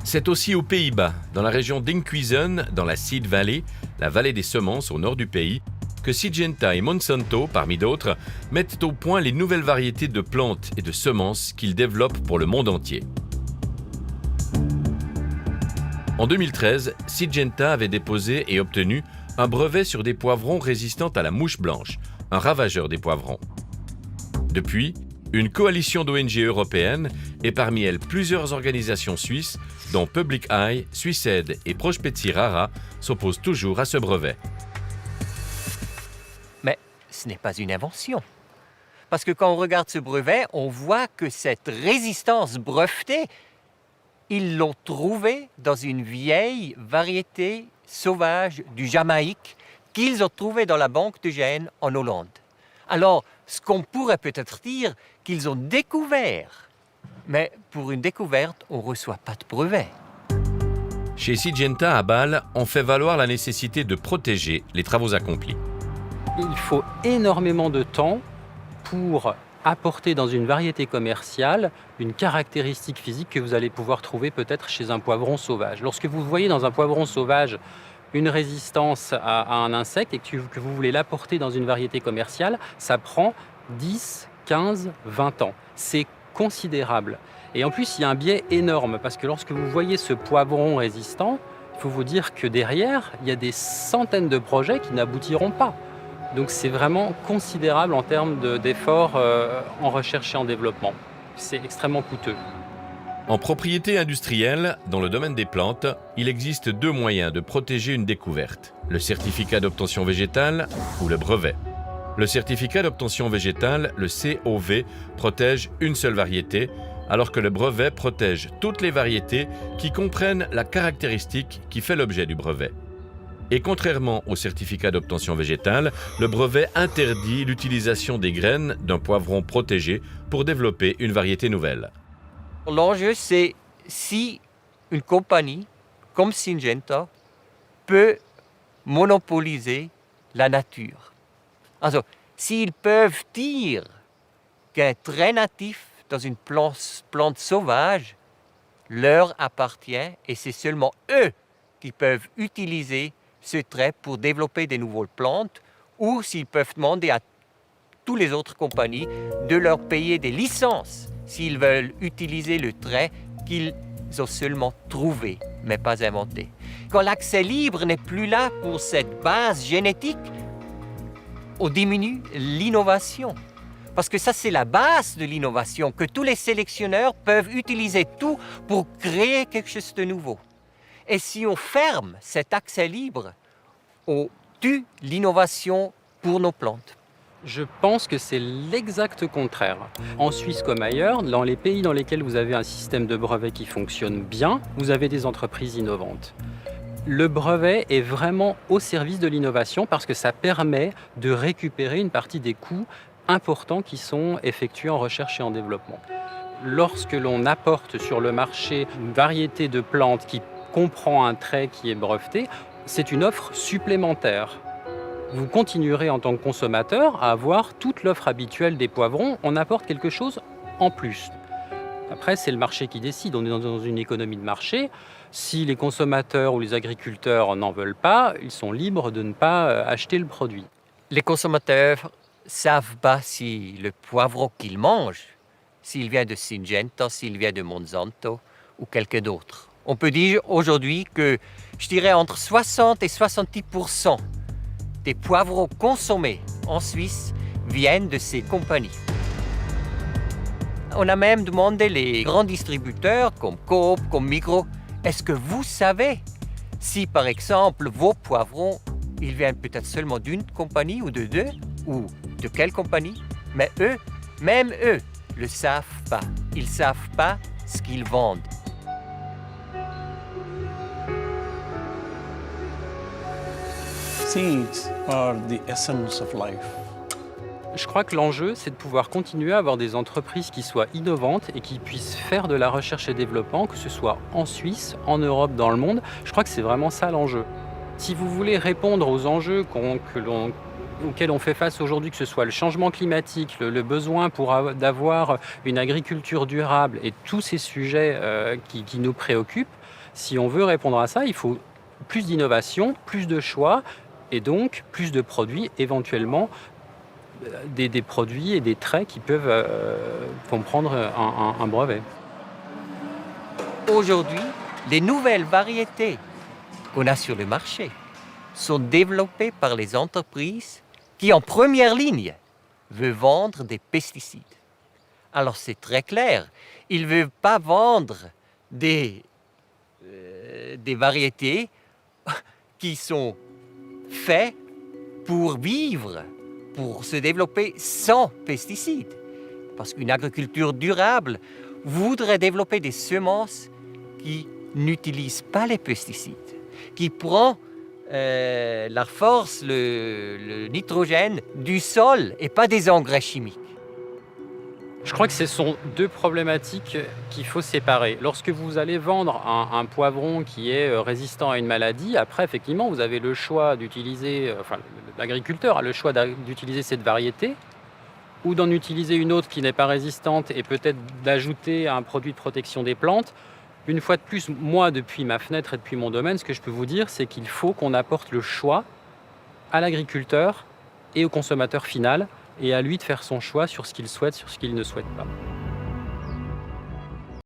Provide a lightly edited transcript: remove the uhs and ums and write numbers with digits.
C'est aussi aux Pays-Bas, dans la région d'Enkhuizen, dans la Seed Valley, la vallée des semences au nord du pays, que Syngenta et Monsanto, parmi d'autres, mettent au point les nouvelles variétés de plantes et de semences qu'ils développent pour le monde entier. En 2013, Syngenta avait déposé et obtenu un brevet sur des poivrons résistants à la mouche blanche, un ravageur des poivrons. Depuis, une coalition d'ONG européennes et parmi elles plusieurs organisations suisses, dont Public Eye, Suicide et Prospezi Rara, s'opposent toujours à ce brevet. Mais ce n'est pas une invention. Parce que quand on regarde ce brevet, on voit que cette résistance brevetée, ils l'ont trouvée dans une vieille variété sauvage du Jamaïque qu'ils ont trouvée dans la banque de gènes en Hollande. Alors, ce qu'on pourrait peut-être dire qu'ils ont découvert. Mais pour une découverte, on ne reçoit pas de brevet. Chez Syngenta à Bâle, on fait valoir la nécessité de protéger les travaux accomplis. Il faut énormément de temps pour apporter dans une variété commerciale une caractéristique physique que vous allez pouvoir trouver peut-être chez un poivron sauvage. Lorsque vous voyez dans un poivron sauvage une résistance à un insecte et que vous voulez l'apporter dans une variété commerciale, ça prend 10, 15, 20 ans. C'est considérable. Et en plus, il y a un biais énorme parce que lorsque vous voyez ce poivron résistant, il faut vous dire que derrière, il y a des centaines de projets qui n'aboutiront pas. Donc c'est vraiment considérable en termes d'efforts en recherche et en développement. C'est extrêmement coûteux. En propriété industrielle, dans le domaine des plantes, il existe deux moyens de protéger une découverte, le certificat d'obtention végétale ou le brevet. Le certificat d'obtention végétale, le COV, protège une seule variété, alors que le brevet protège toutes les variétés qui comprennent la caractéristique qui fait l'objet du brevet. Et contrairement au certificat d'obtention végétale, le brevet interdit l'utilisation des graines d'un poivron protégé pour développer une variété nouvelle. L'enjeu, c'est si une compagnie comme Syngenta peut monopoliser la nature. Alors, s'ils peuvent dire qu'un trait natif dans une plante sauvage leur appartient et c'est seulement eux qui peuvent utiliser ce trait pour développer des nouvelles plantes ou s'ils peuvent demander à toutes les autres compagnies de leur payer des licences s'ils veulent utiliser le trait qu'ils ont seulement trouvé, mais pas inventé. Quand l'accès libre n'est plus là pour cette base génétique, on diminue l'innovation. Parce que ça, c'est la base de l'innovation, que tous les sélectionneurs peuvent utiliser tout pour créer quelque chose de nouveau. Et si on ferme cet accès libre, on tue l'innovation pour nos plantes. Je pense que c'est l'exact contraire. En Suisse comme ailleurs, dans les pays dans lesquels vous avez un système de brevet qui fonctionne bien, vous avez des entreprises innovantes. Le brevet est vraiment au service de l'innovation parce que ça permet de récupérer une partie des coûts importants qui sont effectués en recherche et en développement. Lorsque l'on apporte sur le marché une variété de plantes qui comprend un trait qui est breveté, c'est une offre supplémentaire. Vous continuerez en tant que consommateur à avoir toute l'offre habituelle des poivrons, on apporte quelque chose en plus. Après, c'est le marché qui décide, on est dans une économie de marché. Si les consommateurs ou les agriculteurs n'en veulent pas, ils sont libres de ne pas acheter le produit. Les consommateurs ne savent pas si le poivron qu'ils mangent, s'il vient de Syngenta, s'il vient de Monsanto ou quelqu'un d'autre. On peut dire aujourd'hui que, je dirais, entre 60 et 70% des poivrons consommés en Suisse viennent de ces compagnies. On a même demandé les grands distributeurs comme Coop, comme Migros, est-ce que vous savez si par exemple vos poivrons, ils viennent peut-être seulement d'une compagnie ou de deux, ou de quelle compagnie? Mais eux, même eux, ne le savent pas. Ils ne savent pas ce qu'ils vendent. Seeds are the essence of life. Je crois que l'enjeu, c'est de pouvoir continuer à avoir des entreprises qui soient innovantes et qui puissent faire de la recherche et développement, que ce soit en Suisse, en Europe, dans le monde. Je crois que c'est vraiment ça l'enjeu. Si vous voulez répondre aux enjeux auxquels on fait face aujourd'hui, que ce soit le changement climatique, le besoin d'avoir une agriculture durable et tous ces sujets qui nous préoccupent, Si on veut répondre à ça, il faut plus d'innovation, plus de choix et donc plus de produits, éventuellement des produits et des traits qui peuvent comprendre un brevet. Aujourd'hui, les nouvelles variétés qu'on a sur le marché sont développées par les entreprises qui, en première ligne, veulent vendre des pesticides. Alors c'est très clair, ils ne veulent pas vendre des variétés qui sont faites pour vivre, pour se développer sans pesticides. Parce qu'une agriculture durable voudrait développer des semences qui n'utilisent pas les pesticides, qui prend la force, le nitrogène du sol et pas des engrais chimiques. Je crois que ce sont deux problématiques qu'il faut séparer. Lorsque vous allez vendre un poivron qui est résistant à une maladie, après, effectivement, vous avez le choix d'utiliser, l'agriculteur a le choix d'utiliser cette variété ou d'en utiliser une autre qui n'est pas résistante et peut-être d'ajouter un produit de protection des plantes. Une fois de plus, moi, depuis ma fenêtre et depuis mon domaine, ce que je peux vous dire, c'est qu'il faut qu'on apporte le choix à l'agriculteur et au consommateur final et à lui de faire son choix sur ce qu'il souhaite, sur ce qu'il ne souhaite pas.